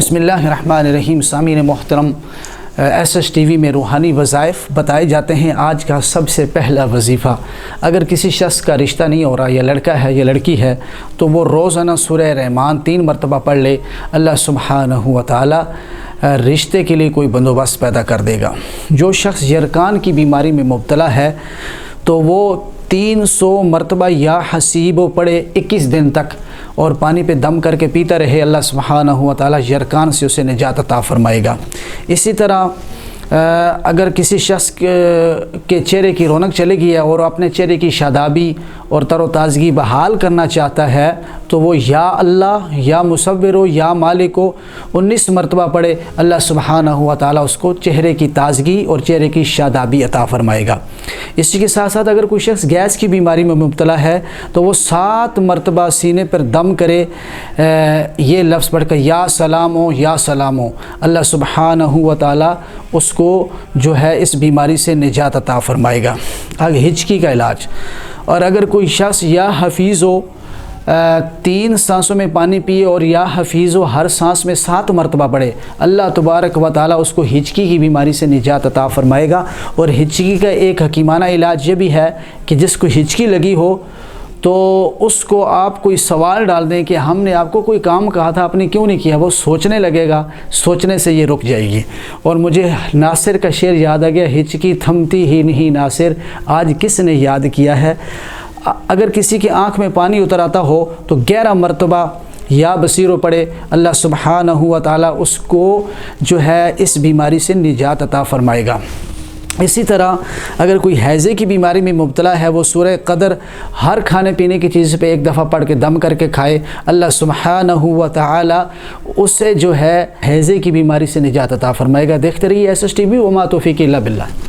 بسم اللہ الرحمن الرحیم۔ سامعین محترم، SSTV میں روحانی وظائف بتائے جاتے ہیں۔ آج کا سب سے پہلا وظیفہ، اگر کسی شخص کا رشتہ نہیں ہو رہا، یا لڑکا ہے یا لڑکی ہے، تو وہ روزانہ سورہ رحمان 3 مرتبہ پڑھ لے۔ اللہ سبحانہ و تعالی رشتے کے لیے کوئی بندوبست پیدا کر دے گا۔ جو شخص یرکان کی بیماری میں مبتلا ہے تو وہ 300 مرتبہ یا حسیب پڑھے 21 دن تک، اور پانی پہ دم کر کے پیتا رہے۔ اللہ سبحانہ و تعالی یرکان سے اسے نجات عطا فرمائے گا۔ اسی طرح اگر کسی شخص کے چہرے کی رونق چلے گئی ہے اور اپنے چہرے کی شادابی اور تر و تازگی بحال کرنا چاہتا ہے تو وہ یا اللہ یا مصور یا مالک 19 مرتبہ پڑھے۔ اللہ سبحانہ و تعالی اس کو چہرے کی تازگی اور چہرے کی شادابی عطا فرمائے گا۔ اسی کے ساتھ ساتھ اگر کوئی شخص گیس کی بیماری میں مبتلا ہے تو وہ 7 مرتبہ سینے پر دم کرے، یہ لفظ پڑھ کر یا سلامو یا سلامو۔ اللہ سبحانہ و تعالی اس کو جو ہے اس بیماری سے نجات عطا فرمائے گا۔ آگے ہچکی کا علاج، اور اگر کوئی شخص یا حفیظ ہو 3 سانسوں میں پانی پیے اور یا حفیظ ہو ہر سانس میں 7 مرتبہ پڑھے، اللہ تبارک و تعالی اس کو ہچکی کی بیماری سے نجات عطا فرمائے گا۔ اور ہچکی کا ایک حکیمانہ علاج یہ بھی ہے کہ جس کو ہچکی لگی ہو تو اس کو آپ کوئی سوال ڈال دیں کہ ہم نے آپ کو کوئی کام کہا تھا، آپ نے کیوں نہیں کیا، وہ سوچنے لگے گا، سوچنے سے یہ رک جائے گی۔ اور مجھے ناصر کا شعر یاد آ گیا، ہچکی تھمتی ہی نہیں ناصر، آج کس نے یاد کیا ہے۔ اگر کسی کی آنکھ میں پانی اتر آتا ہو تو 11 مرتبہ یا بصیرو پڑھے، اللہ سبحانہ و تعالی اس کو جو ہے اس بیماری سے نجات عطا فرمائے گا۔ اسی طرح اگر کوئی ہیضے کی بیماری میں مبتلا ہے، وہ سورہ قدر ہر کھانے پینے کی چیز پہ 1 دفعہ پڑھ کے دم کر کے کھائے، اللہ سبحانہ و تعالی اسے جو ہے ہیضے کی بیماری سے نجات عطا فرمائے گا۔ دیکھتے رہیے SSTV، وما توفیقی الا باللہ۔